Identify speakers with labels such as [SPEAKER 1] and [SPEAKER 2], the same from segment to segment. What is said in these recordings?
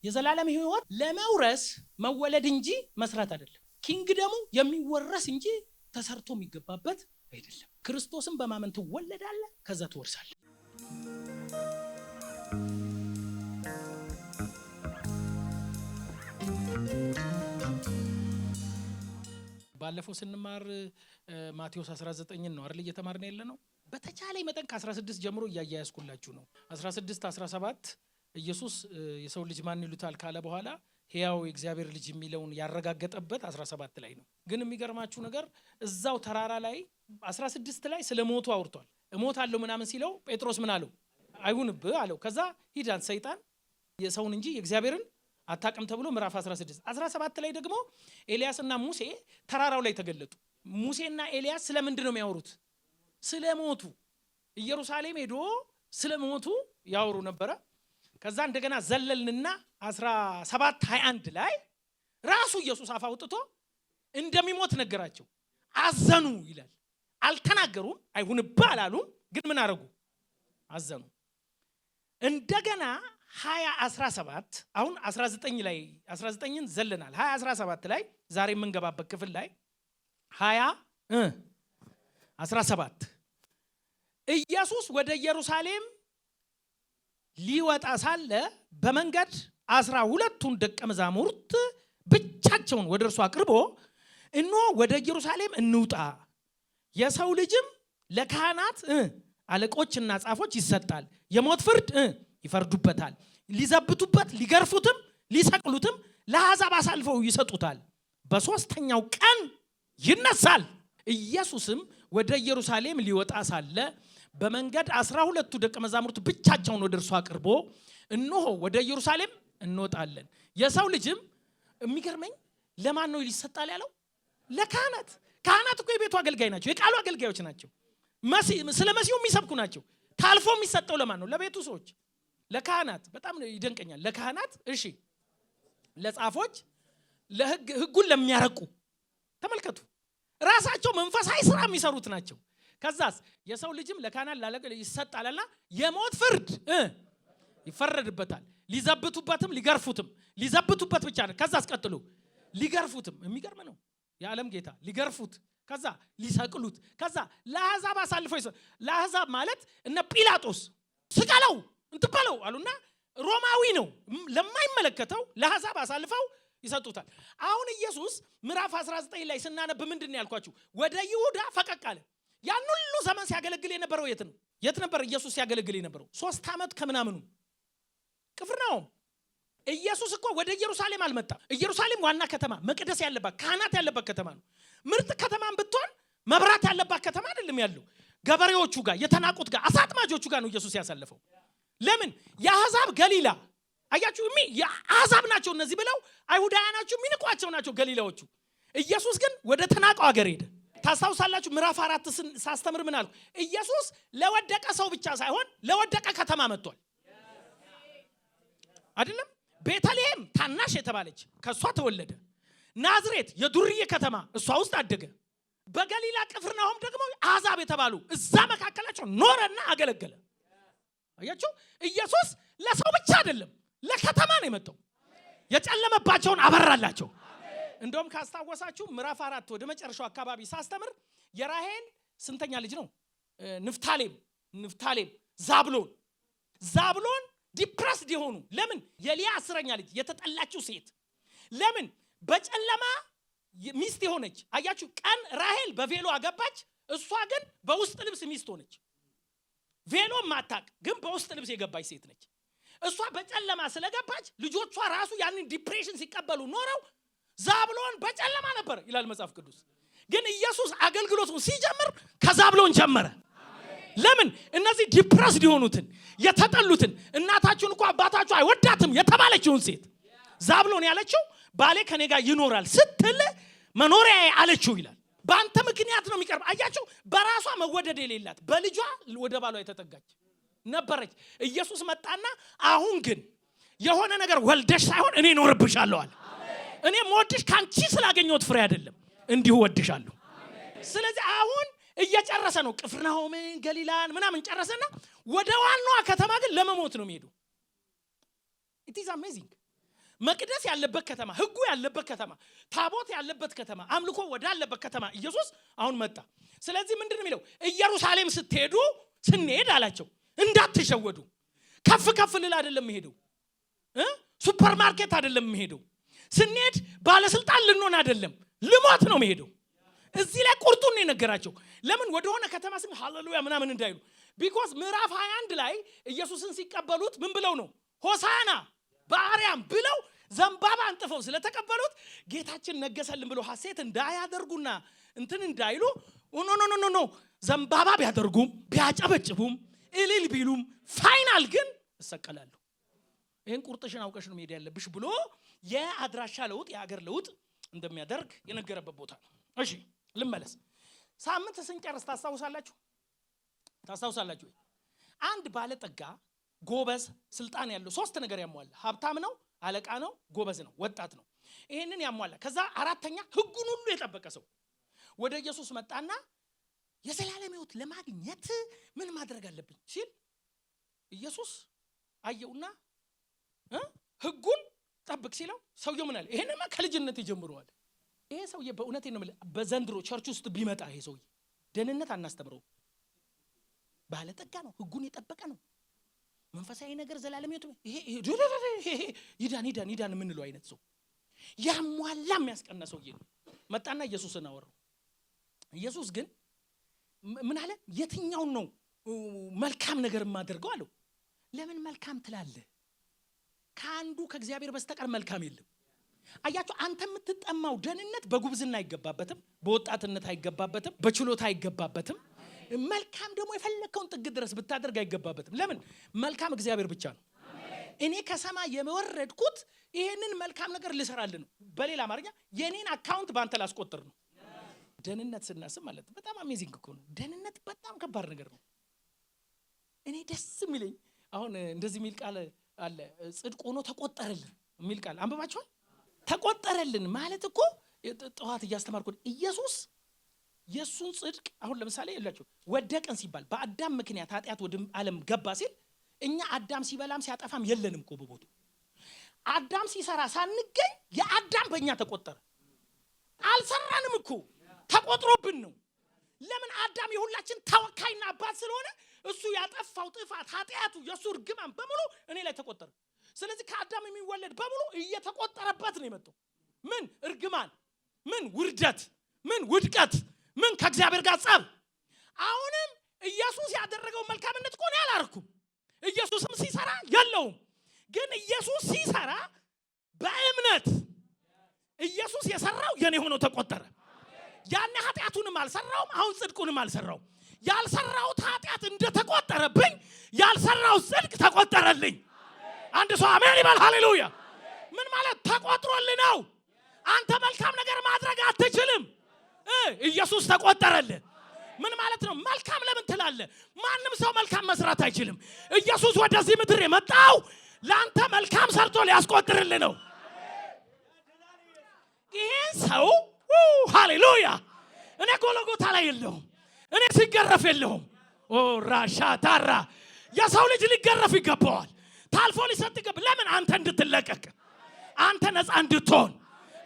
[SPEAKER 1] የዘላለም ሕይወት ለመውረስ መወለድ እንጂ መስራት አይደለም። ኪንግደሙ የሚወረስ እንጂ ተሰርቶ የሚገባበት አይደለም። ክርስቶስን በማመን ትወለዳለህ፣ ከዛ ትወርሳለህ። ባለፈው ስንማር ማቴዎስ 19 ነው አይደል እየተማርን ያለነው። በተቻለ መጠን ከ16 ጀምሮ እያያያዝኩላችሁ ነው። 16 17 ኢየሱስ የሰው ልጅ ማን ይሉታል ካለ በኋላ ሕያው የእግዚአብሔር ልጅ የሚለውን ያረጋገጠበት 17 ላይ ነው። ግን የሚገርማችሁ ነገር እዛው ተራራ ላይ 16 ላይ ስለ ሞቱ አውርቷል። እሞታለሁ ምናምን ሲለው ጴጥሮስ ምን አለው? አይሁንብህ አለው። ከዛ ሂዳን ሰይጣን የሰውን እንጂ የእግዚአብሔርን አታቅም ተብሎ ምዕራፍ 16 17 ላይ ደግሞ ኤልያስና ሙሴ ተራራው ላይ ተገለጡ። ሙሴና ኤልያስ ስለምንድን ነው የሚያወሩት? ስለ ሞቱ ኢየሩሳሌም ሄዶ ስለ ሞቱ ያወሩ ነበረ። ከዛ እንደገና ዘለልንና 17 21 ላይ ራሱ ኢየሱስ አፍ አውጥቶ እንደሚሞት ነገራቸው። አዘኑ ይላል። አልተናገሩም፣ አይሁንብህ አላሉም። ግን ምን አረጉ? አዘኑ። እንደገና 20 17 አሁን 19 ላይ 19ን ዘለናል። 20 17 ላይ ዛሬ የምንገባበት ክፍል ላይ 20 17 ኢየሱስ ወደ ኢየሩሳሌም ሊወጣ ሳለ በመንገድ 12ቱን ደቀ መዛሙርት ብቻቸውን ወደ እርሱ አቅርቦ እነሆ ወደ ኢየሩሳሌም እንውጣ፣ የሰው ልጅም ለካህናት አለቆችና ጻፎች ይሰጣል፣ የሞት ፍርድ ይፈርዱበታል፣ ሊዘብቱበት፣ ሊገርፉትም፣ ሊሰቅሉትም ለአሕዛብ አሳልፈው ይሰጡታል፣ በሶስተኛው ቀን ይነሳል። ኢየሱስም ወደ ኢየሩሳሌም ሊወጣ ሳለ በመንገድ 12ቱ ደቀ መዛሙርት ብቻቸውን ወደ እርሱ አቅርቦ እነሆ ወደ ኢየሩሳሌም እንወጣለን፣ የሰው ልጅም የሚገርመኝ ለማን ነው ይሰጣል ያለው? ለካህናት። ካህናት እኮ የቤቱ አገልጋይ ናቸው፣ የቃሉ አገልጋዮች ናቸው፣ ስለ መሲሁ የሚሰብኩ ናቸው። ታልፎ የሚሰጠው ለማን ነው? ለቤቱ ሰዎች፣ ለካህናት። በጣም ይደንቀኛል። ለካህናት፣ እሺ፣ ለጻፎች፣ ህጉን ለሚያረቁ። ተመልከቱ፣ ራሳቸው መንፈሳዊ ስራ የሚሰሩት ናቸው። ከዛስ የሰው ልጅም ለካህናት ላለቆች ይሰጣልና የሞት ፍርድ ይፈረድበታል፣ ሊዘብቱበትም ሊገርፉትም። ሊዘብቱበት ብቻ ነው። ከዛስ ቀጥሎ ሊገርፉትም። የሚገርም ነው። የዓለም ጌታ ሊገርፉት፣ ከዛ ሊሰቅሉት፣ ከዛ ለአሕዛብ አሳልፈው ይሰጡ። ለአሕዛብ ማለት እነ ጲላጦስ ስቀለው እንትበለው አሉና ሮማዊ ነው ለማይመለከተው ለአሕዛብ አሳልፈው ይሰጡታል። አሁን ኢየሱስ ምዕራፍ 19 ላይ ስናነብ ምንድን ነው ያልኳችሁ? ወደ ይሁዳ ፈቀቅ አለ። ያን ሁሉ ዘመን ሲያገለግል የነበረው የት ነው? የት ነበር ኢየሱስ ሲያገለግል የነበረው? 3 ዓመት ከምናምኑ ቅፍርናሆም። ኢየሱስ እኮ ወደ ኢየሩሳሌም አልመጣም። ኢየሩሳሌም ዋና ከተማ፣ መቅደስ ያለባት፣ ካህናት ያለባት ከተማ ነው። ምርጥ ከተማን ብትሆን መብራት ያለባት ከተማ አይደለም ያለው። ገበሬዎቹ ጋር፣ የተናቁት ጋር፣ አሳጥማጆቹ ጋር ነው ኢየሱስ ያሳለፈው። ለምን? የአሕዛብ ገሊላ አያችሁ፣ የአሕዛብ ናቸው እነዚህ ብለው አይሁዳውያኖቹ የሚንቋቸው ናቸው ገሊላዎቹ። ኢየሱስ ግን ወደ ተናቀው ሀገር ሄደ። ታስታውሳላችሁ? ምዕራፍ 4 ሳስተምር ምን አልኩ? ኢየሱስ ለወደቀ ሰው ብቻ ሳይሆን ለወደቀ ከተማ መጥቷል። አይደለም? ቤተልሔም ታናሽ የተባለች ከሷ ተወለደ። ናዝሬት የዱርዬ ከተማ እሷ ውስጥ አደገ። በገሊላ ቅፍርናሆም ደግሞ አሕዛብ የተባሉ እዛ መካከላቸው ኖረና አገለገለ። አያችሁ? ኢየሱስ ለሰው ብቻ አይደለም ለከተማ ነው የመጣው። የጨለመባቸውን አበራላቸው። እንደውም ካስታወሳችሁ ምዕራፍ 4 ወደ መጨረሻው አካባቢ ሳስተምር የራሔል ስንተኛ ልጅ ነው? ንፍታሌም፣ ዛብሎን ዲፕረስድ የሆኑ ለምን? የሊያ 10ኛ ልጅ የተጠላችው ሴት ለምን? በጨለማ ሚስት የሆነች አያችሁ። ቀን ራሔል በቬሎ አገባች፣ እሷ ግን በውስጥ ልብስ ሚስት ሆነች። ቬሎ ማታቅ ግን በውስጥ ልብስ የገባች ሴት ነች። እሷ በጨለማ ስለገባች ልጆቿ ራሱ ያንን ዲፕሬሽን ሲቀበሉ ኖረው ዛብሎን በጨለማ ነበር ይላል መጽሐፍ ቅዱስ። ግን ኢየሱስ አገልግሎቱን ሲጀምር ከዛብሎን ጀመረ። ለምን? እነዚህ ዲፕረስድ የሆኑትን የተጠሉትን፣ እናታችሁን እንኳን አባታችሁ አይወዳትም የተባለችውን ሴት ዛብሎን ያለችው ባሌ ከኔ ጋር ይኖራል ስትል መኖሪያዬ አለችው ይላል። በአንተ ምክንያት ነው የሚቀርብ። አያችሁ፣ በራሷ መወደድ የሌላት በልጇ ወደ ባሏ የተጠጋች ነበረች። ኢየሱስ መጣና አሁን ግን የሆነ ነገር ወልደሽ ሳይሆን እኔ እኖርብሻለሁ አለ። እኔ የምወድሽ ካንቺ ስላገኘሁት ፍሬ አይደለም፣ እንዲሁ ወድሻለሁ። ስለዚህ አሁን እየጨረሰ ነው። ቅፍርናሆምን፣ ገሊላን ምናምን ጨረሰና ወደ ዋናዋ ከተማ ግን ለመሞት ነው የሚሄደው። it is amazing። መቅደስ ያለበት ከተማ፣ ህጉ ያለበት ከተማ፣ ታቦት ያለበት ከተማ፣ አምልኮ ወዳለበት ከተማ ኢየሱስ አሁን መጣ። ስለዚህ ምንድነው የሚለው? ኢየሩሳሌም ስትሄዱ ስንሄድ አላቸው እንዳትሸወዱ። ከፍ ከፍ ልል አይደለም የሚሄደው፣ ሱፐርማርኬት አይደለም የሚሄደው፣ ስንሄድ ባለስልጣን ልንሆን አይደለም፣ ልሞት ነው የሚሄደው። እዚህ ላይ ቁርጡን ነው የነገራቸው። ለምን ወደሆነ ከተማ ስም ሃሌሉያ ምናምን እንዳይሉ። ቢኮዝ ምዕራፍ 21 ላይ ኢየሱስን ሲቀበሉት ምን ብለው ነው? ሆሳና በአርያም ብለው ዘንባባ አንጥፈው ስለተቀበሉት ጌታችን ነገሰልን ብለው ሐሴት እንዳያደርጉና እንትን እንዳይሉ ኖ ዘንባባ ቢያደርጉም ቢያጨበጭቡም እልል ቢሉም ፋይናል ግን እሰቀላለሁ፣ ይሄን ቁርጥሽን አውቀሽ ነው መሄድ ያለብሽ ብሎ የአድራሻ ለውጥ የአገር ለውጥ እንደሚያደርግ የነገረበት ቦታ ነው። እሺ ልመለስ። ሳምንት ስንጨርስ ታስታውሳላችሁ? አንድ ባለጠጋ ጎበዝ ስልጣን ያለው ሶስት ነገር ያሟላ፣ ሀብታም ነው፣ አለቃ ነው፣ ጎበዝ ነው፣ ወጣት ነው። ይሄንን ያሟላ ከዛ አራተኛ ህጉን ሁሉ የጠበቀ ሰው ወደ ኢየሱስ መጣና የዘላለም ሕይወት ለማግኘት ምን ማድረግ አለብኝ ሲል ኢየሱስ አየውና ህጉን ጠብቅ ሲለው ሰውየው ምን አለ? ይሄንማ ከልጅነት ይጀምረዋል። ይሄ ሰውዬ በእውነት ነው ማለት በዘንድሮ ቸርች ውስጥ ቢመጣ ይሄ ሰውዬ ደህንነት አናስተምረው። ባለጠጋ ነው፣ ህጉን የጠበቀ ነው፣ መንፈሳዊ ነገር ዘላለም ሕይወት ይሄ ይዳን የምንለው አይነት ሰው ያሟላ የሚያስቀና ሰውዬ ነው። መጣና ኢየሱስን አወራው። ኢየሱስ ግን ምን አለ? የትኛውን ነው መልካም ነገር የማደርገው አለው። ለምን መልካም ትላለህ? ከአንዱ ከእግዚአብሔር በስተቀር መልካም የለም። አያችሁ፣ አንተ የምትጠማው ደህንነት በጉብዝና አይገባበትም፣ በወጣትነት አይገባበትም፣ በችሎታ አይገባበትም። መልካም ደግሞ የፈለከውን ጥግ ድረስ ብታደርግ አይገባበትም። ለምን? መልካም እግዚአብሔር ብቻ ነው። እኔ ከሰማይ የወረድኩት ይሄንን መልካም ነገር ልሰራልህ ነው። በሌላ አማርኛ የኔን አካውንት ባንተ ላስቆጥር ነው። ደህንነት ስናስብ ማለት በጣም አሜዚንግ እኮ ነው። ደህንነት በጣም ከባድ ነገር ነው። እኔ ደስ የሚለኝ አሁን እንደዚህ የሚል ቃል አለ፣ ጽድቅ ሆኖ ተቆጠረልን የሚል ቃል አንብባችኋል? ተቆጠረልን ማለት እኮ ጠዋት እያስተማርኩ ኢየሱስ የሱን ጽድቅ አሁን ለምሳሌ ይላችሁ ወደቀን ሲባል በአዳም ምክንያት ኃጢአት ወደ ዓለም ገባ ሲል እኛ አዳም ሲበላም ሲያጠፋም የለንም እኮ በቦቱ። አዳም ሲሰራ ሳንገኝ የአዳም በእኛ ተቆጠረ። አልሰራንም እኮ ተቆጥሮብን ነው። ለምን? አዳም የሁላችን ተወካይና አባት ስለሆነ እሱ ያጠፋው ጥፋት ኃጢአቱ የሱ እርግማን በሙሉ እኔ ላይ ተቆጠረ። ስለዚህ ከአዳም የሚወለድ በሙሉ እየተቆጠረበት ነው የመጣው። ምን እርግማን፣ ምን ውርደት፣ ምን ውድቀት፣ ምን ከእግዚአብሔር ጋር ጸብ። አሁንም ኢየሱስ ያደረገው መልካምነት እኮ ነው ያላርኩም። ኢየሱስም ሲሰራ የለውም፣ ግን ኢየሱስ ሲሰራ በእምነት ኢየሱስ የሰራው የኔ ሆኖ ተቆጠረ። ያኔ ኃጢአቱንም አልሰራውም፣ አሁን ጽድቁንም አልሰራውም። ያልሰራውት ኃጢአት እንደተቆጠረብኝ ያልሰራው ጽድቅ ተቆጠረልኝ። አንድ ሰው አሜን ይበል። ሃሌሉያ። ምን ማለት ተቆጥሮልህ ነው? አንተ መልካም ነገር ማድረግ አትችልም፣ ኢየሱስ ተቆጠረልህ። ምን ማለት ነው? መልካም ለምን ትላለህ? ማንም ሰው መልካም መስራት አይችልም። ኢየሱስ ወደዚህ ምድር የመጣው ለአንተ መልካም ሰርቶ ሊያስቆጥርልህ ነው። ይሄን ሰው ሃሌሉያ። እኔ ጎልጎታ ላይ የለሁም፣ እኔ ሲገረፍ የለሁም። ራሻ ታራ የሰው ልጅ ሊገረፍ ይገባዋል፣ ታልፎ ሊሰጥ ይገባል። ለምን? አንተ እንድትለቀቅ፣ አንተ ነፃ እንድትሆን፣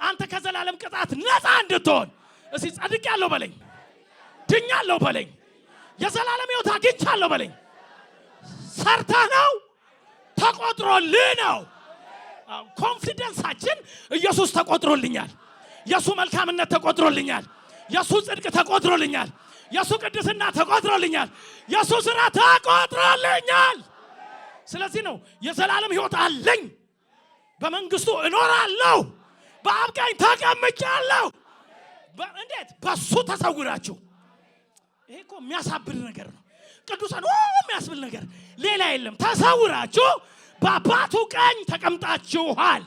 [SPEAKER 1] አንተ ከዘላለም ቅጣት ነፃ እንድትሆን። እስቲ ጸድቄያለሁ በለኝ፣ ድኛለሁ በለኝ፣ የዘላለም ሕይወት አግኝቻለሁ በለኝ። ሰርተህ ነው ተቆጥሮልህ ነው። ኮንፊደንሳችን ኢየሱስ ተቆጥሮልኛል፣ የሱ መልካምነት ተቆጥሮልኛል፣ የሱ ጽድቅ ተቆጥሮልኛል፣ የሱ ቅድስና ተቆጥሮልኛል፣ የሱ ሥራ ተቆጥሮልኛል። ስለዚህ ነው የዘላለም ሕይወት አለኝ፣ በመንግስቱ እኖራለሁ፣ በአብ ቀኝ ተቀምጫለሁ። እንዴት? በሱ ተሰውራችሁ። ይሄ እኮ የሚያሳብል ነገር ነው። ቅዱሳን የሚያስብል ነገር ሌላ የለም። ተሰውራችሁ በአባቱ ቀኝ ተቀምጣችኋል።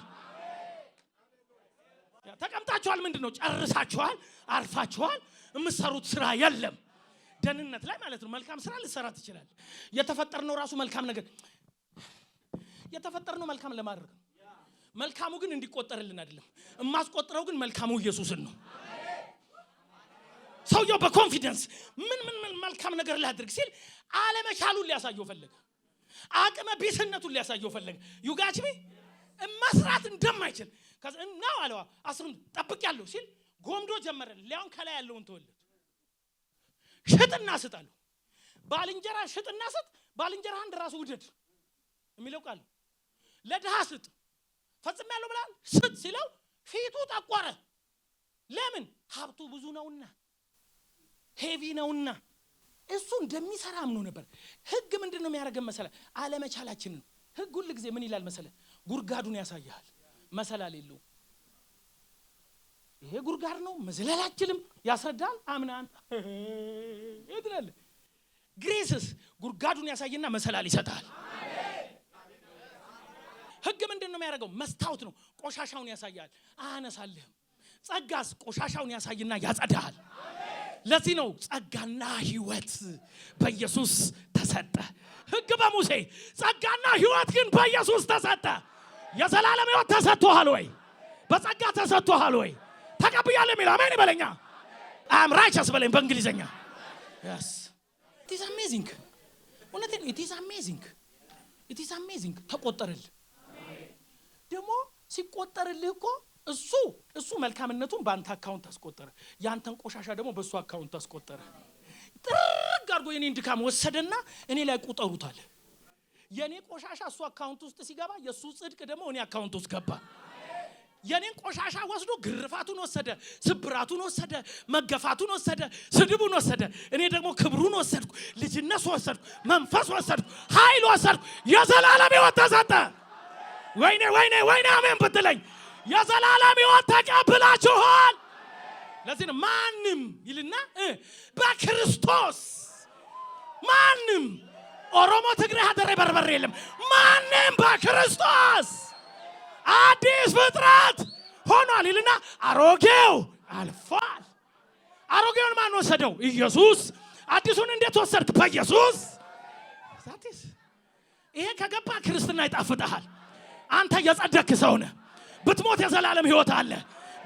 [SPEAKER 1] ተቀምጣችኋል ምንድን ነው? ጨርሳችኋል፣ አርፋችኋል። የምትሰሩት ስራ የለም። ደህንነት ላይ ማለት ነው። መልካም ስራ ልሰራ ትችላለህ። የተፈጠርነው ራሱ መልካም ነገር የተፈጠርነው መልካም ለማድረግ ነው። መልካሙ ግን እንዲቆጠርልን አይደለም። የማስቆጥረው ግን መልካሙ ኢየሱስን ነው። ሰውየው በኮንፊደንስ ምን መልካም ነገር ላድርግ ሲል አለመቻሉን ሊያሳየው ፈለገ። አቅመ ቢስነቱን ሊያሳየው ፈለገ። ዩጋችቢ መስራት አይችል ከዛ ነው አለው 10 ጠብቅ ያለው ሲል ጎምዶ ጀመረ ሊያውን ከላይ ያለውን ተወለደ ሽጥና ስጣለው ባልንጀራ ሽጥና ስጥ ባልንጀራ አንድ ራሱ ውደድ የሚለው ቃል ለድሃ ስጥ ፈጽም ያለው ብላል ስጥ ሲለው ፊቱ ጠቆረ ለምን ሀብቱ ብዙ ነውና ሄቪ ነውና እሱ እንደሚሰራ አምኖ ነበር ህግ ምንድነው የሚያደርገን መሰለ አለመቻላችንን ህግ ሁሉ ጊዜ ምን ይላል መሰለ ጉርጋዱን ያሳያል መሰላል የለው ይሄ ጉርጋድ ነው መዘላላችንም ያስረዳል አምናን ይድላል ግሬስስ ጉርጋዱን ያሳይና መሰላል ይሰጣል ህግ ምንድነው የሚያደርገው መስታወት ነው ቆሻሻውን ያሳያል አነሳልህም ጸጋስ ቆሻሻውን ያሳይና ያጸዳል ለዚህ ነው ጸጋና ህይወት በኢየሱስ ተሰጠ ህግ በሙሴ ጸጋና ህይወት ግን በኢየሱስ ተሰጠ የዘላለም ህይወት ተሰጥቷል ወይ በጸጋ ተሰጥቷል ወይ ተቀበያለ ሚል አሜን ይበለኛ I'm righteous በለኝ በእንግሊዘኛ yes it is amazing እውነቴን it is amazing ተቆጠረል ደግሞ ሲቆጠርልህ እኮ እሱ መልካምነቱን ባንተ አካውንት አስቆጠረ ያንተን ቆሻሻ ደግሞ በሱ አካውንት አስቆጠረ ጥርግ አድርጎ የኔን ድካም ወሰደና እኔ ላይ ቁጠሩታል የኔ ቆሻሻ እሱ አካውንት ውስጥ ሲገባ የሱ ጽድቅ ደግሞ እኔ አካውንት ውስጥ ገባ የኔን ቆሻሻ ወስዶ ግርፋቱን ወሰደ ስብራቱን ወሰደ መገፋቱን ወሰደ ስድቡን ወሰደ እኔ ደግሞ ክብሩን ወሰድኩ ልጅነት ወሰድኩ መንፈስ ወሰድኩ ኃይል ወሰድኩ የዘላለም ህይወት ተሰጠ ወይኔ አሜን ብትለኝ የዘላለም ህይወት ተቀብላችኋል ለዚህ ነው ማንም ይልና በክርስቶስ ማንም ኦሮሞ ትግሬ ሀደረ በርበሬ የለም ማንም በክርስቶስ አዲስ ፍጥረት ሆኗል ይልና አሮጌው አልፏል አሮጌውን ማን ወሰደው ኢየሱስ አዲሱን እንዴት ወሰድክ በኢየሱስ ዛትስ ይሄ ከገባ ክርስትና ይጣፍጣል አንተ የጸደክ ሰው ነህ ብትሞት የዘላለም ህይወት አለ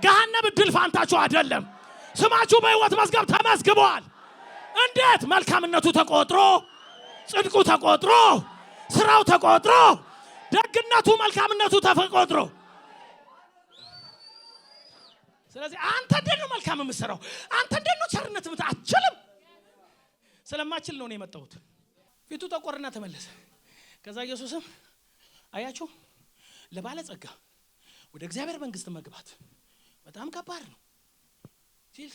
[SPEAKER 1] ገሃነም ድል ፋንታችሁ አይደለም ስማችሁ በህይወት መዝገብ ተመዝግቧል እንዴት መልካምነቱ ተቆጥሮ ጽድቁ ተቆጥሮ ስራው ተቆጥሮ ደግነቱ መልካምነቱ ተቆጥሮ ስለዚህ አንተ እንደው መልካም የምትሰራው አንተ እንደው ቸርነት አትችልም ስለማችል ነው የመጣሁት ፊቱ ተቆርና ተመለሰ ከዛ ኢየሱስም አያችሁ ለባለ ጸጋ ወደ እግዚአብሔር መንግስት መግባት በጣም ከባድ ነው ሲል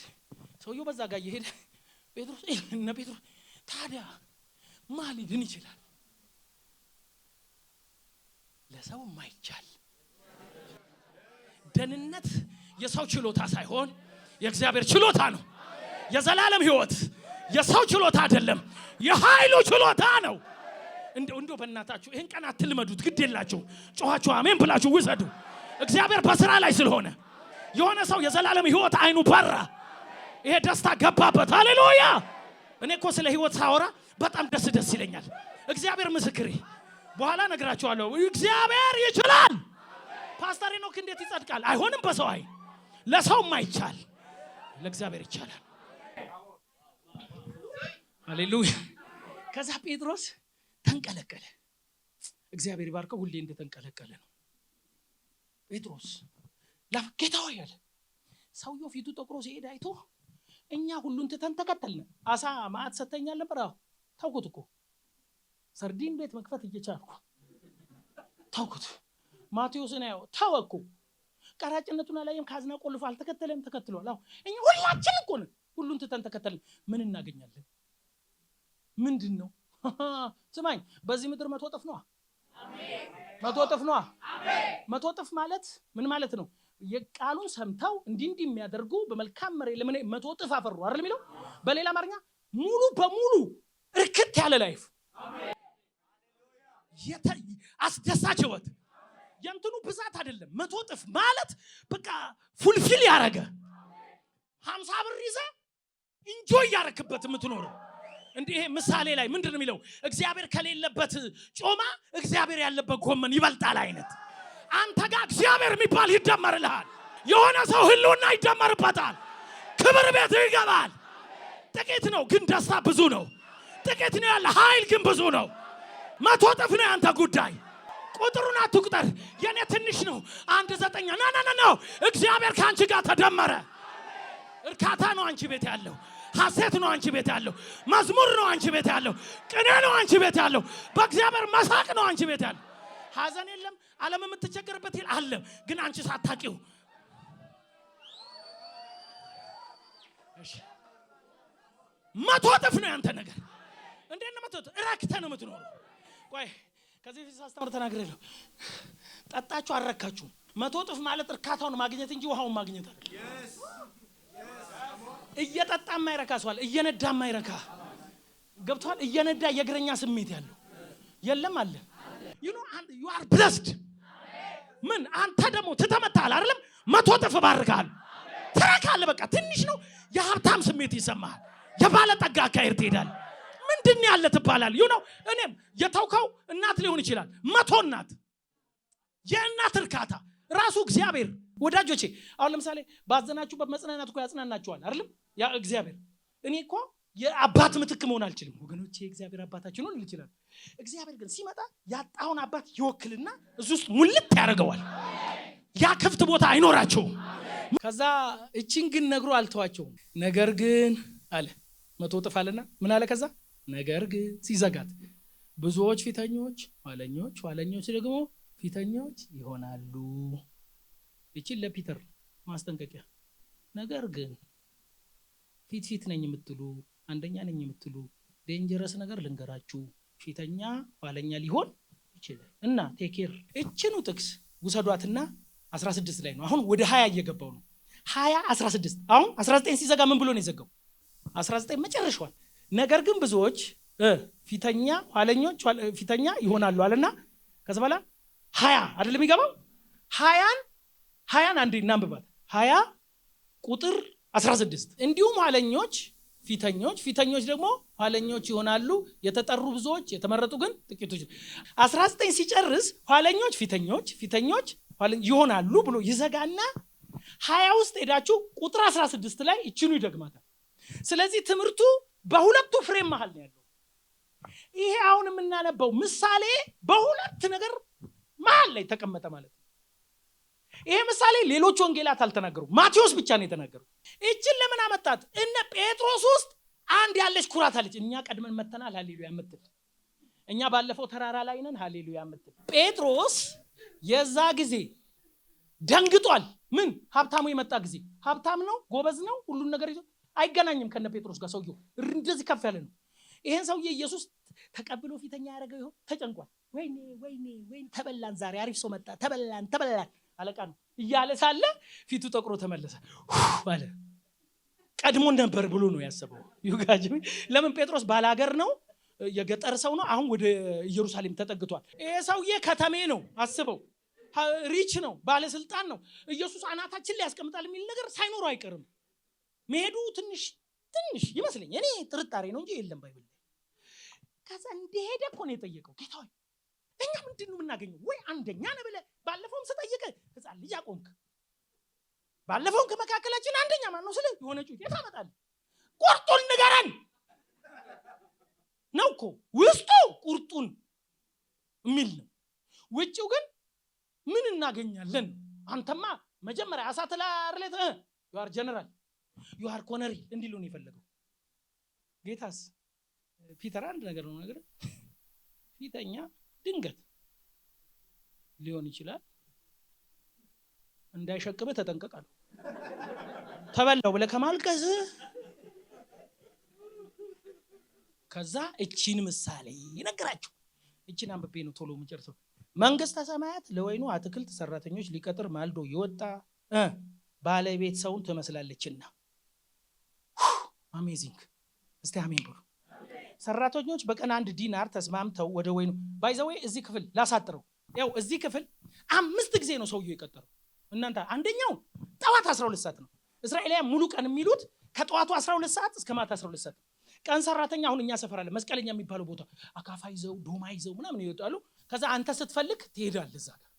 [SPEAKER 1] ሰውየው በዛ ጋር ይሄድ ጴጥሮስ ታዲያ ማን ሊድን ይችላል ለሰው ማይቻል ደህንነት የሰው ችሎታ ሳይሆን የእግዚአብሔር ችሎታ ነው የዘላለም ህይወት የሰው ችሎታ አይደለም የኃይሉ ችሎታ ነው እንደው በእናታችሁ ይሄን ቀን አትልመዱት ግድ የላችሁ ጮኻችሁ አሜን ብላችሁ ውሰዱ እግዚአብሔር በስራ ላይ ስለሆነ የሆነ ሰው የዘላለም ህይወት አይኑ በራ ይሄ ደስታ ገባበት ሃሌሉያ እኔ እኮ ስለ ህይወት ሳወራ በጣም ደስ ይለኛል እግዚአብሔር ምስክሬ በኋላ ነግራችኋለሁ እግዚአብሔር ይችላል ፓስተር ሄኖክ እንዴት ይጸድቃል አይሆንም በሰው አይን ለሰው ማይቻል ለእግዚአብሔር ይቻላል ሃሌሉያ ከዛ ጴጥሮስ ተንቀለቀለ እግዚአብሔር ይባርከው ሁሌ እንደተንቀለቀለ ነው ጴጥሮስ ለጌታው ያለ ሰውየው ፊቱ ጠቁሮ ሲሄድ አይቶ እኛ ሁሉን ተተን ተከተልን አሳ ማአት ሰተኛል ነበር ታውቁት እኮ ሰርዲን ቤት መክፈት እየቻልኩ ታውቁት ማቴዎስ ነው ታወቁ ቀራጭነቱን አላየም ካዝና ቆልፎ አልተከተለም ተከትሏል እኛ ሁላችን እኮ ነን ሁሉን ተተን ተከተልን ምን እናገኛለን ምንድነው ስማኝ በዚህ ምድር 100 እጥፍ ነው አሜን 100 እጥፍ ነው አሜን 100 እጥፍ ማለት ምን ማለት ነው የቃሉን ሰምተው እንዲህ የሚያደርጉ በመልካም መሬት ለምን 100 እጥፍ አፈሩ አይደል የሚለው በሌላ አማርኛ ሙሉ በሙሉ እርክት ያለ ላይፍ አሜን አስደሳች ህይወት የእንትኑ ብዛት አይደለም 100 እጥፍ ማለት በቃ ፉልፊል ያረገ 50 ብር ይዘ ኢንጆይ ያረክበት የምትኖረው እንዲህ ምሳሌ ላይ ምንድነው የሚለው እግዚአብሔር ከሌለበት ጮማ እግዚአብሔር ያለበት ጎመን ይበልጣል አይነት አንተ ጋር እግዚአብሔር የሚባል ይደመርልሃል የሆነ ሰው ህልውና ይደመርበታል ክብር ቤት ይገባል ጥቂት ነው ግን ደስታ ብዙ ነው ጥቂት ነው ያለ ኃይል ግን ብዙ ነው 100 እጥፍ ነው አንተ ጉዳይ ቁጥሩን አትቁጠር። የኔ ትንሽ ነው 1.9 ና እግዚአብሔር ካንቺ ጋር ተደመረ። እርካታ ነው አንቺ ቤት ያለው። ሐሴት ነው አንቺ ቤት ያለው። መዝሙር ነው አንቺ ቤት ያለው። ቅኔ ነው አንቺ ቤት ያለው። በእግዚአብሔር መሳቅ ነው አንቺ ቤት ያለው። ሐዘን የለም። ዓለም የምትቸገርበት አለ፣ ግን አንቺ ሳታቂው። እሺ 100 እጥፍ ነው ያንተ ነገር። እንዴት ነው 100 እጥፍ? ረክተህ ነው የምትኖረው። ቆይ ከዚህ ፊት ሳስተምር ተናግሬለሁ። ጠጣችሁ አረካችሁ። 100 እጥፍ ማለት እርካታውን ማግኘት እንጂ ውሃውን ማግኘት አይደለም። እየጠጣ ማይረካ ሰዋል፣ እየነዳ ማይረካ ገብቷል። እየነዳ የእግረኛ ስሜት ያለው የለም አለ። you are blessed። ምን አንተ ደግሞ ትተመታል አይደለም? 100 እጥፍ ባርካል። ትረካለህ። በቃ ትንሽ ነው የሀብታም ስሜት ይሰማሃል። የባለጠጋ አካሄድ ትሄዳል። ምንድን ያለ ትባላል። እኔም የተውከው እናት ሊሆን ይችላል። 100 እናት የእናት እርካታ ራሱ እግዚአብሔር። ወዳጆቼ አሁን ለምሳሌ ባዘናችሁበት መጽናናት እኮ ያጽናናችኋል አይደለም? ያ እግዚአብሔር። እኔ እኮ የአባት ምትክ መሆን አልችልም ወገኖቼ። እግዚአብሔር አባታችን ነው ይችላል። እግዚአብሔር ግን ሲመጣ ያጣውን አባት ይወክልና እዚህ ውስጥ ሙልት ያደርገዋል። ያ ክፍት ቦታ አይኖራቸውም። ከዛ እቺን ግን ነግሮ አልተዋቸውም። ነገር ግን አለ 100 እጥፍ አለና ምን አለ? ከዛ ነገር ግን ሲዘጋት ብዙዎች ፊተኞች ኋለኞች፣ ኋለኞች ደግሞ ፊተኞች ይሆናሉ። እቺን ለፒተር ማስጠንቀቂያ። ነገር ግን ፊት ነኝ የምትሉ፣ አንደኛ ነኝ የምትሉ ዴንጀረስ ነገር ልንገራችሁ። ፊተኛ ኋለኛ ሊሆን ይችላል እና ቴኬር። እቺኑ ጥቅስ ውሰዷትና 16 ላይ ነው። አሁን ወደ 20 እየገባው ነው። 20 16 አሁን 19 ሲዘጋ ምን ብሎ ነው የዘጋው? 19 መጨረሻው ነገር ግን ብዙዎች ፊተኛ ኋለኞች ፊተኛ ይሆናሉ አለና ከዛ በኋላ 20 አይደለም የሚገባው። 20 አንዴ እናንብባት። 20 ቁጥር 16 እንዲሁም ኋለኞች ፊተኞች፣ ፊተኞች ደግሞ ኋለኞች ይሆናሉ። የተጠሩ ብዙዎች፣ የተመረጡ ግን ጥቂቶች። 19 ሲጨርስ ኋለኞች ፊተኞች፣ ፊተኞች ይሆናሉ ብሎ ይዘጋና 20 ውስጥ ሄዳችሁ ቁጥር 16 ላይ እቺኑ ይደግማታል። ስለዚህ ትምህርቱ በሁለቱ ፍሬም መሃል ነው ያለው። ይሄ አሁን የምናነበው ምሳሌ በሁለት ነገር መሃል ላይ ተቀመጠ ማለት ነው። ይሄ ምሳሌ ሌሎች ወንጌላት አልተናገሩም፣ ማቴዎስ ብቻ ነው የተናገረው። እቺን ለምን አመጣት? እነ ጴጥሮስ ውስጥ አንድ ያለች ኩራት አለች። እኛ ቀድመን መተናል ሃሌሉያ የምትል፣ እኛ ባለፈው ተራራ ላይ ነን ሃሌሉያ የምትል። ጴጥሮስ የዛ ጊዜ ደንግጧል። ምን ሀብታሙ የመጣ ጊዜ ሀብታም ነው፣ ጎበዝ ነው፣ ሁሉን ነገር ይዞ አይገናኝም ከነ ጴጥሮስ ጋር። ሰውየው እንደዚህ ከፍ ያለ ነው። ይሄን ሰውዬ ኢየሱስ ተቀብሎ ፊተኛ ያደረገው ይሆን? ተጨንቋል። ወይኔ ተበላን፣ ዛሬ አሪፍ ሰው መጣ፣ ተበላን አለቃ ነው እያለ ሳለ ፊቱ ጠቁሮ ተመለሰ አለ። ቀድሞ ነበር ብሎ ነው ያሰበው። ይጋጅ ለምን ጴጥሮስ ባላገር ነው፣ የገጠር ሰው ነው። አሁን ወደ ኢየሩሳሌም ተጠግቷል። ይሄ ሰውዬ ከተሜ ነው አስበው፣ ሪች ነው፣ ባለስልጣን ነው። ኢየሱስ አናታችን ላይ ያስቀምጣል የሚል ነገር ሳይኖረው አይቀርም። መሄዱ ትንሽ ይመስለኝ፣ እኔ ጥርጣሬ ነው እንጂ የለም ባይብል። ከዛ እንደሄደ እኮ ነው የጠየቀው። ጌታ ሆይ እኛ ምንድን ነው የምናገኘው? ወይ አንደኛ ነህ ብለህ ባለፈውም ስጠይቅ ህፃን ልጅ አቆምክ። ባለፈውም ከመካከላችን አንደኛ ማን ነው ስለ የሆነ ጩኸት ታመጣለህ። ቁርጡን ንገረን ነው እኮ ውስጡ ቁርጡን የሚል ነው። ውጭው ግን ምን እናገኛለን? አንተማ መጀመሪያ አሳተላርለት you are general you are ኮነሪ እንዲሉ ነው የፈለገው። ጌታስ ፒተር አንድ ነገር ነው ነገር ፊተኛ ድንገት ሊሆን ይችላል። እንዳይሸቅብህ ተጠንቀቃለሁ። ተበላው ብለህ ከማልቀስ ከዛ እቺን ምሳሌ ይነግራችሁ። እቺን አንብቤ ነው ቶሎ የምጨርሰው። መንግስተ ሰማያት ለወይኑ አትክልት ሰራተኞች ሊቀጥር ማልዶ የወጣ ባለቤት ሰውን ትመስላለችና። አሜዚንግ! እስቲ አሜን ብሉ። ሰራተኞች በቀን 1 ዲናር ተስማምተው ወደ ወይኑ ባይዘው እዚህ ክፍል ላሳጥረው። ያው እዚህ ክፍል 5 ጊዜ ነው ሰውየው የቀጠረው። እናንተ አንደኛው ጠዋት 12 ሰዓት ነው። እስራኤላውያን ሙሉ ቀን የሚሉት ከጠዋቱ 12 ሰዓት እስከ ማታ 12 ሰዓት። ቀን ሰራተኛ አሁን እኛ ሰፈር አለ መስቀለኛ የሚባለው ቦታ አካፋ ይዘው ዶማ ይዘው ምናምን ይወጣሉ። ከዛ አንተ ስትፈልግ ትሄዳለህ እዛ ጋር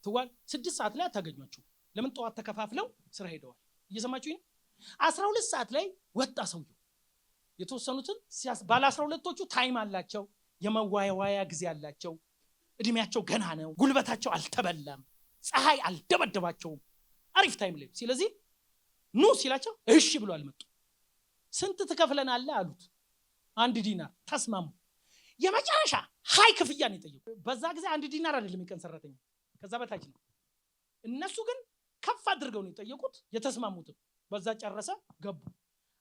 [SPEAKER 1] ትዋል። 6 ሰዓት ላይ አታገኟቸው። ለምን? ጠዋት ተከፋፍለው ስራ ሄደዋል። እየሰማችሁኝ? 12 ሰዓት ላይ ወጣ ሰውየው። የተወሰኑትን ባለ 12ቶቹ ታይም አላቸው፣ የመዋያዋያ ጊዜ አላቸው። እድሜያቸው ገና ነው፣ ጉልበታቸው አልተበላም፣ ፀሐይ አልደበደባቸውም፣ አሪፍ ታይም ላይ። ስለዚህ ኑ ሲላቸው እሺ ብሎ አልመጡ። ስንት ትከፍለናለህ አሉት። 1 ዲናር ተስማሙ። የመጨረሻ ሃይ ክፍያ ነው የጠየቁ። በዛ ጊዜ 1 ዲናር አይደለም የቀን ሰራተኛ፣ ከዛ በታች ነው። እነሱ ግን ከፍ አድርገው ነው የጠየቁት። የተስማሙትም በዛ ጨረሰ፣ ገቡ።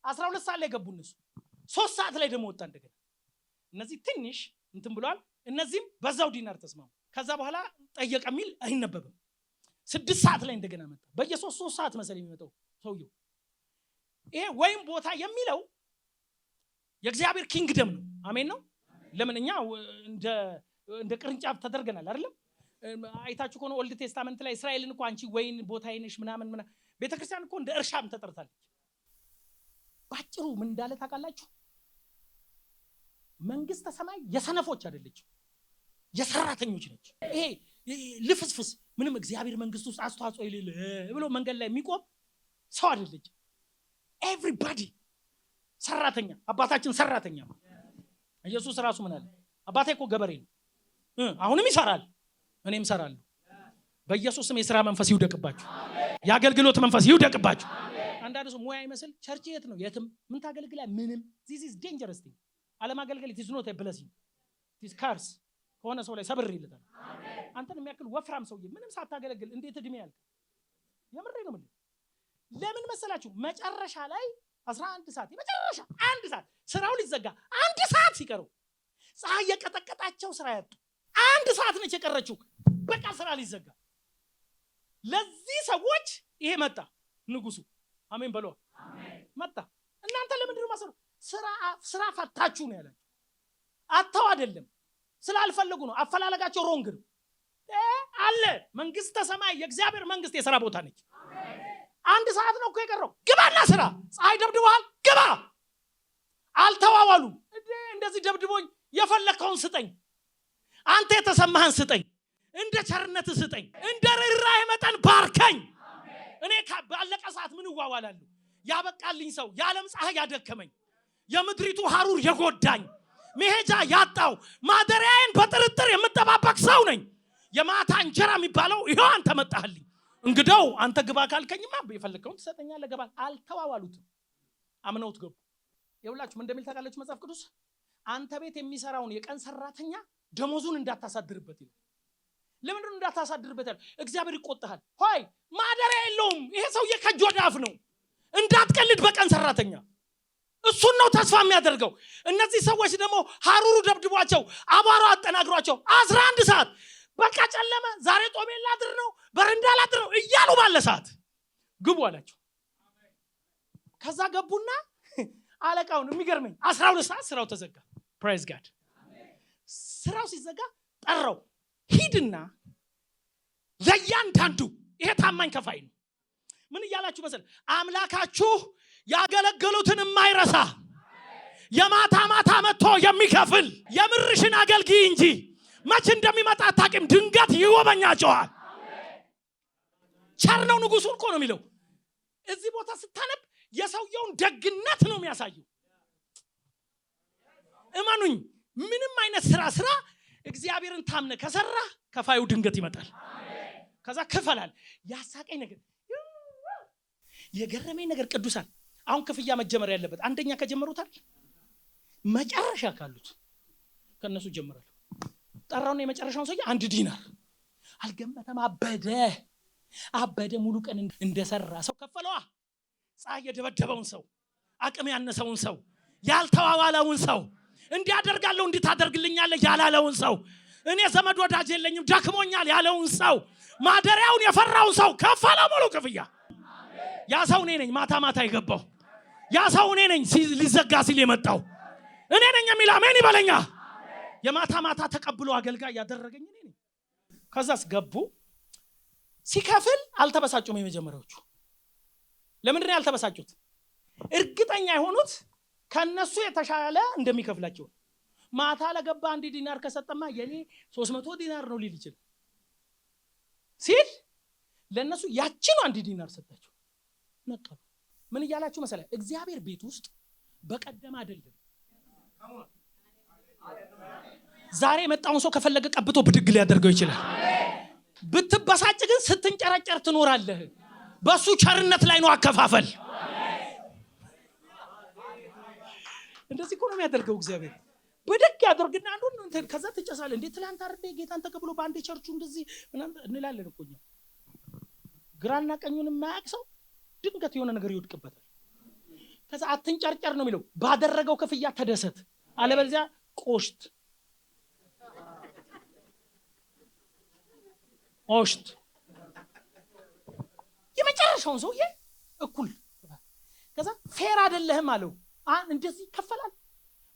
[SPEAKER 1] 12 ሰዓት ላይ ገቡ እነሱ። 3 ሰዓት ላይ ደግሞ ወጣ እንደገና። እነዚህ ትንሽ እንትን ብለዋል፣ እነዚህም በዛው ዲናር ተስማሙ። ከዛ በኋላ ጠየቀ የሚል አይነበብም። 6 ሰዓት ላይ እንደገና መጣ። በየ3 ሰዓት መሰለኝ የሚመጣው ሰውየው። ይሄ ወይም ቦታ የሚለው የእግዚአብሔር ኪንግደም ነው። አሜን ነው። ለምን እኛ እንደ ቅርንጫፍ ተደርገናል አይደለም? አይታችሁ ከሆነ ኦልድ ቴስታመንት ላይ እስራኤልን እኮ አንቺ ወይን ቦታ አይነሽ ምናምን ቤተክርስቲያን እኮ እንደ እርሻም ተጠርታለች። ባጭሩ ምን እንዳለ ታውቃላችሁ? መንግስተ ሰማይ የሰነፎች አይደለችም፣ የሰራተኞች ነች። ይሄ ልፍስፍስ ምንም እግዚአብሔር መንግስት ውስጥ አስተዋጽኦ የሌለ ብሎ መንገድ ላይ የሚቆም ሰው አይደለች። ኤቭሪባዲ ሰራተኛ። አባታችን ሰራተኛ ነው። ኢየሱስ ራሱ ምን አለ? አባቴ እኮ ገበሬ ነው፣ አሁንም ይሰራል፣ እኔም እሰራለሁ። በኢየሱስ ስም የሥራ መንፈስ ይውደቅባችሁ፣ የአገልግሎት መንፈስ ይውደቅባችሁ። አንዳንድ ሰው ሙያ ይመስል ቸርች የት ነው? የትም። ምን ታገልግላ? ምንም። this is dangerous thing። አለማገልገል it is not a blessing, it is curse። ከሆነ ሰው ላይ ሰብር ይልታል። አንተን የሚያክል ወፍራም ሰውዬ ምንም ሳታገለግል እንዴት እድሜ ያልክ? የምሬ ነው። ለምን መሰላችሁ? መጨረሻ ላይ 11 ሰዓት የመጨረሻ 1 ሰዓት ስራው ሊዘጋ 1 ሰዓት ሲቀረው ፀሐይ የቀጠቀጣቸው ስራ ያጡ 1 ሰዓት ነች የቀረችው። በቃ ስራ ሊዘጋ። ለዚህ ሰዎች ይሄ መጣ ንጉሱ። አሜን በሉ። መጣ። እናንተ ለምንድን ነው ማሰሩ? ስራ ፈታችሁ ነው ያላችሁ። አጣው አይደለም፣ ስላልፈለጉ ነው። አፈላለጋቸው ሮንግ ነው አለ። መንግስተ ሰማይ የእግዚአብሔር መንግስት የሥራ ቦታ ነች። 1 ሰዓት ነው እኮ የቀረው። ግባና ስራ። ፀሐይ ደብድበዋል፣ ግባ። አልተዋዋሉ። እንደዚህ ደብድቦኝ የፈለከውን ስጠኝ፣ አንተ የተሰማህን ስጠኝ፣ እንደ ቸርነት ስጠኝ፣ እንደ ርህራሄ መጠን ባርከኝ። እኔ ባለቀ ሰዓት ምን እዋዋላለሁ? ያበቃልኝ ሰው፣ የዓለም ፀሐይ ያደከመኝ፣ የምድሪቱ ሐሩር የጎዳኝ፣ መሄጃ ያጣው፣ ማደሪያዬን በጥርጥር የምጠባበቅ ሰው ነኝ። የማታ እንጀራ የሚባለው ይሄው አንተ መጣህልኝ። እንግዳው አንተ ግባ ካልከኝማ የፈለከውን ትሰጠኛለህ። ገባ። አልተዋዋሉትም፣ አምነውት ገቡ። ይኸውላችሁ ምን እንደሚል ታውቃላችሁ መጽሐፍ ቅዱስ? አንተ ቤት የሚሰራውን የቀን ሰራተኛ ደሞዙን እንዳታሳድርበት ይላል። ለምን እንዳታሳድርበት ያለው? እግዚአብሔር ይቆጣሃል። ሆይ ማደሪያ የለውም ይሄ ሰውዬ፣ ከእጅ ወደ አፍ ነው። እንዳትቀልድ በቀን ሰራተኛ። እሱን ነው ተስፋ የሚያደርገው። እነዚህ ሰዎች ደግሞ ሐሩሩ ደብድቧቸው፣ አቧራው አጠናግሯቸው 11 ሰዓት በቃ ጨለመ። ዛሬ ጦሜ ላድር ነው፣ በረንዳ ላድር ነው እያሉ ባለ ሰዓት ግቡ አላቸው። ከዛ ገቡና አለቃውን የሚገርመኝ 12 ሰዓት ስራው ተዘጋ። ፕሬዝ ጋድ። ስራው ሲዘጋ ጠራው። ሂድና ለእያንዳንዱ፣ ይሄ ታማኝ ከፋይ ነው። ምን እያላችሁ መሰለህ? አምላካችሁ ያገለገሉትን የማይረሳ የማታ ማታ መጥቶ የሚከፍል የምርሽን አገልግይ እንጂ መች እንደሚመጣ አታውቂም። ድንገት ይወበኛቸዋል። ቸር ነው ንጉሱ እኮ ነው የሚለው። እዚህ ቦታ ስታነብ የሰውየውን ደግነት ነው የሚያሳየው። እመኑኝ፣ ምንም አይነት ስራ እግዚአብሔርን ታምነ ከሰራ ከፋዩ ድንገት ይመጣል። ከዛ ክፈላል። ያሳቀኝ ነገር፣ የገረመኝ ነገር ቅዱሳን፣ አሁን ክፍያ መጀመር ያለበት አንደኛ ከጀመሩታል መጨረሻ ካሉት ከነሱ ጀምራለሁ። ጠራውና የመጨረሻውን ሰውዬ 1 ዲናር አልገመተም። አበደ። ሙሉ ቀን እንደሰራ ሰው ከፈለዋ። ፀሐይ የደበደበውን ሰው፣ አቅም ያነሰውን ሰው፣ ያልተዋዋለውን ሰው፣ እንዲያደርጋለሁ እንድታደርግልኛለህ ያላለውን ሰው፣ እኔ ዘመድ ወዳጅ የለኝም ደክሞኛል ያለውን ሰው፣ ማደሪያውን የፈራውን ሰው ከፈለው ሙሉ ክፍያ። ያ ሰው እኔ ነኝ ማታ ማታ የገባው። ያ ሰው እኔ ነኝ ሊዘጋ ሲል የመጣው እኔ ነኝ የሚል አሜን ይበለኛ። የማታ ማታ ተቀብሎ አገልጋይ ያደረገኝ እኔ ነኝ። ከዛስ ገቡ። ሲከፍል አልተበሳጩም። የመጀመሪያዎቹ ለምንድን ነው ያልተበሳጩት? እርግጠኛ የሆኑት ከነሱ የተሻለ እንደሚከፍላቸው። ማታ ለገባ 1 ዲናር ከሰጠማ የኔ 300 ዲናር ነው ሊል ይችላል ሲል ለነሱ ያቺን 1 ዲናር ሰጣቸው። ነቀሉ። ምን እያላችሁ መሰለህ? እግዚአብሔር ቤት ውስጥ በቀደም አይደለም፣ ዛሬ የመጣውን ሰው ከፈለገ ቀብቶ ብድግ ሊያደርገው ይችላል። ብትበሳጭ ግን ስትንጨረጨር ትኖራለህ። በሱ ቸርነት ላይ ነው አከፋፈል። እንደዚህ እኮ ነው የሚያደርገው እግዚአብሔር። ብድግ ያደርግና አንዱን እንትን ከዛ ትጨሳለህ። እንዴ ትላንት አርዴ ጌታን ተቀብሎ በአንድ ቸርቹ እንደዚህ እንላለን እኮ እኛ። ግራና ቀኙን የማያውቅ ሰው ድንገት የሆነ ነገር ይወድቅበታል። ከዛ አትንጨርጨር ነው የሚለው። ባደረገው ክፍያ ተደሰት፣ አለበለዚያ ቆሽት የመጨረሻውን ሰውዬ እኩል ከዛ ፌር አይደለህም አለው። እንደዚህ ይከፈላል።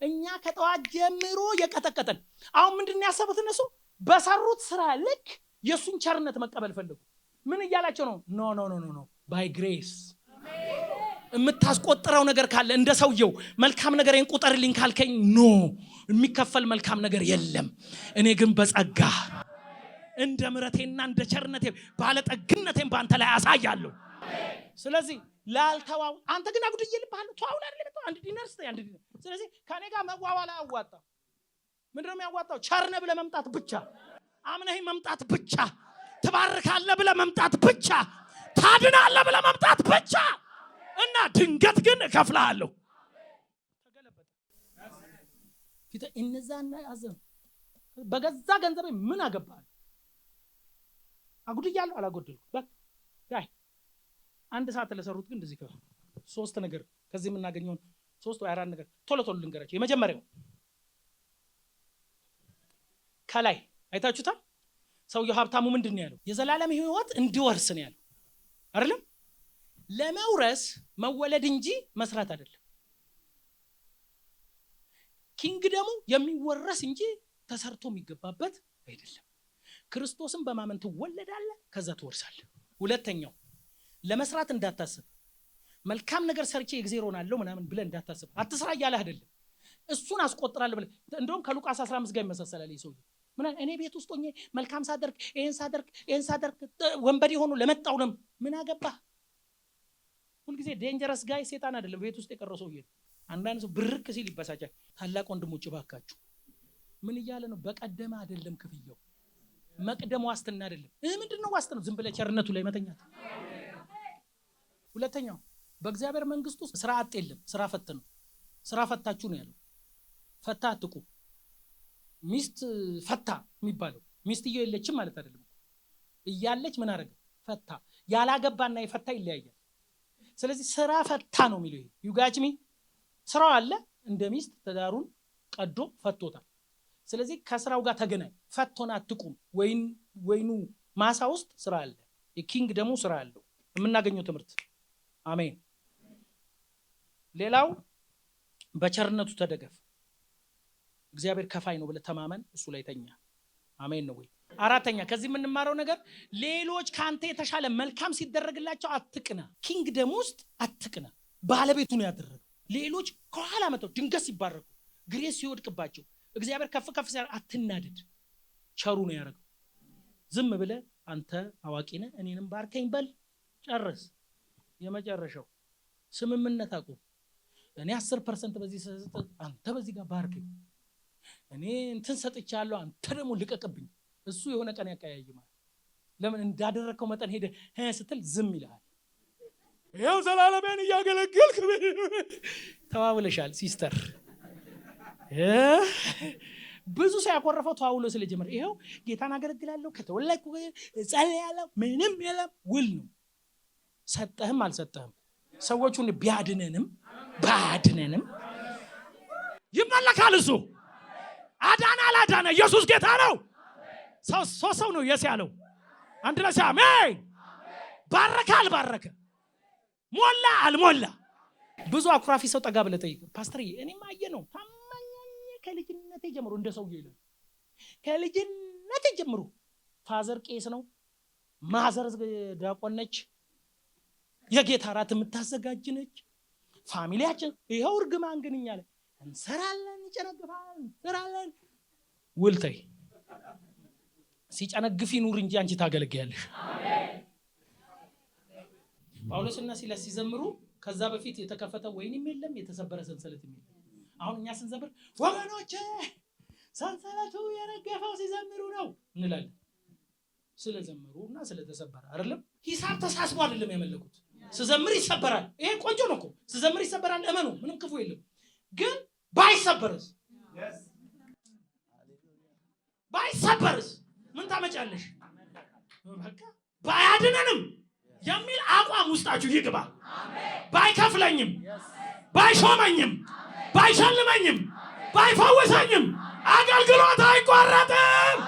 [SPEAKER 1] እኛ ከጠዋት ጀምሮ የቀጠቀጠን አሁን ምንድነው ያሰቡት እነሱ? በሰሩት ስራ ልክ የሱን ቸርነት መቀበል ፈልጉ። ምን እያላቸው ነው? ኖ ባይ ግሬስ። የምታስቆጥረው ነገር ካለ እንደ ሰውየው መልካም ነገርን ቁጠርልኝ ካልከኝ ኖ፣ የሚከፈል መልካም ነገር የለም። እኔ ግን በጸጋ እንደ ምሕረቴና እንደ ቸርነቴ ባለጠግነቴን ባንተ ላይ አሳያለሁ። ስለዚህ ላልተዋው አንተ ግን አጉድዬ ልብሃለሁ። ተዋውላ አይደለም መጣው አንድ ዲነር ስጠኝ፣ አንድ ዲነር። ስለዚህ ከኔ ጋር መዋዋላ አዋጣ። ምንድነው የሚያዋጣው? ቸርነ ብለህ መምጣት ብቻ፣ አምነህ መምጣት ብቻ፣ ትባርካለህ ብለህ መምጣት ብቻ፣ ታድናለህ ብለህ መምጣት ብቻ። እና ድንገት ግን እከፍልሃለሁ። ተገለበጠ ፊት እነዛና አዘን በገዛ ገንዘቤ ምን አገባህ? አጉድያለሁ አላጎደልኩ። በቃ አንድ ሰዓት ለሰሩት ግን እንደዚህ ከሆነ ሶስት ነገር ከዚህ የምናገኘው 3 ወይ 4 ነገር ቶሎ ልንገራችሁ። የመጀመሪያው ከላይ አይታችሁታል። ሰውየው ሀብታሙ ምንድነው ያለው? የዘላለም ሕይወት እንዲወርስ ነው ያለው አይደለም? ለመውረስ መወለድ እንጂ መስራት አይደለም። ኪንግደሙ የሚወረስ እንጂ ተሰርቶ የሚገባበት አይደለም። ክርስቶስን በማመን ትወለዳለህ፣ ከዛ ትወርሳለህ። ሁለተኛው ለመስራት እንዳታስብ፣ መልካም ነገር ሰርቼ እግዚአብሔር ሆናለሁ ምናምን ብለህ እንዳታስብ። አትስራ እያለህ አይደለም፣ እሱን አስቆጥራለሁ ብለህ። እንደውም ከሉቃስ 15 ጋር ይመሳሰላል። ይሄ ሰውዬ ምን እኔ ቤት ውስጥ ሆኜ መልካም ሳደርግ ይሄን ሳደርግ ወንበዴ ሆኖ ለመጣው ነው ምን አገባህ? ሁልጊዜ ዴንጀረስ ጋይ ሰይጣን አይደለም፣ ቤት ውስጥ የቀረው ሰውዬ። አንዳንድ ሰው ብርቅ ሲል ይበሳጫል። ታላቅ ወንድሞች ባካችሁ ምን እያለ ነው? በቀደመ አይደለም ክፍያው፣ መቅደም ዋስትና አይደለም። ምንድነው ዋስትናው? ዝም ብለህ ቸርነቱ ላይ መተኛት። ሁለተኛው በእግዚአብሔር መንግስት ውስጥ ስራ አጥ የለም፣ ስራ ፈት ነው። ስራ ፈታችሁ ነው ያለው። ፈታ አትቁ። ሚስት ፈታ የሚባለው ሚስትየው የለችም ማለት አይደለም። እያለች ምን አረገ? ፈታ። ያላገባና የፈታ ይለያያል። ስለዚህ ስራ ፈታ ነው የሚለው። ዩጋችሚ ስራው አለ፣ እንደ ሚስት ትዳሩን ቀዶ ፈቶታል። ስለዚህ ከስራው ጋር ተገናኝ። ፈቶና አትቁም። ወይኑ ማሳ ውስጥ ስራ አለ። የኪንግ ደግሞ ስራ አለው። የምናገኘው ትምህርት አሜን። ሌላው በቸርነቱ ተደገፍ። እግዚአብሔር ከፋይ ነው ብለህ ተማመን፣ እሱ ላይ ተኛ። አሜን ነው ወይ? አራተኛ ከዚህ የምንማረው ነገር ሌሎች ካንተ የተሻለ መልካም ሲደረግላቸው አትቅና። ኪንግደም ውስጥ አትቅና። ባለቤቱ ነው ያደረገው። ሌሎች ከኋላ መጥተው ድንገት ሲባረኩ፣ ግሬስ ሲወድቅባቸው፣ እግዚአብሔር ከፍ ሲያደርግ አትናደድ። ቸሩ ነው ያደረገው። ዝም ብለህ አንተ አዋቂ ነህ እኔንም ባርከኝ በል፣ ጨርስ። የመጨረሻው ስምምነት አቁም። እኔ 10% በዚህ ሰጥ፣ አንተ በዚህ ጋር ባርከኝ። እኔ እንትን ሰጥቻለሁ፣ አንተ ደግሞ ልቀቅብኝ። እሱ የሆነ ቀን ያቀያይማል። ለምን እንዳደረከው መጠን ሄደ ስትል ዝም ይልሃል። ይኸው ዘላለሜን እያገለገልክ ተዋውለሻል ሲስተር። ብዙ ሰው ያኮረፈው ተዋውሎ ስለጀመረ ይኸው ጌታን አገለግላለሁ ከተወለድኩ ጸልያለሁ ምንም የለም ውል ነው። ሰጠህም አልሰጠህም ሰዎቹን ቢያድነንም ባድነንም ይመለካል። እሱ አዳና አላዳነ ኢየሱስ ጌታ ነው። ሰው ነው የስ ያለው አንድ ለሳ አሜን። ባረከ አልባረከ፣ ሞላ አልሞላ። ብዙ አኩራፊ ሰው ጠጋ ብለህ ጠይቅ። ፓስተርዬ እኔማ ነው ታማኝ ከልጅነቴ ጀምሮ እንደ ሰው ይላል። ከልጅነቴ ጀምሮ ፋዘር ቄስ ነው፣ ማዘር ዲያቆን ነች፣ የጌታ ራት የምታዘጋጅ ነች። ፋሚሊያችን ይኸው እርግማን ግን እኛ ላይ እንሰራለን፣ እንጨነግፋለን፣ እንሰራለን። ውልተይ ሲጨነግፍ ይኑር እንጂ አንቺ ታገለግያለሽ። ጳውሎስና ሲላስ ሲዘምሩ ከዛ በፊት የተከፈተ ወይንም የለም የተሰበረ ሰንሰለት የለም። አሁን እኛ ስንዘምር ወገኖቼ ሰንሰለቱ የረገፈው ሲዘምሩ ነው እንላለን። ስለዘመሩና ስለተሰበረ አይደለም። ሂሳብ ተሳስቦ አይደለም ያመለኩት። ስዘምር ይሰበራል። ይሄ ቆንጆ ነው እኮ ስዘምር ይሰበራል። እመኑ፣ ምንም ክፉ የለም። ግን ባይሰበርስ ምን ታመጫለሽ? በቃ ባያድነንም የሚል አቋም ውስጣችሁ ይግባ። ባይከፍለኝም፣ ባይሾመኝም፣ ባይሸልመኝም፣ ባይፈውሰኝም አገልግሎት አይቋረጥም።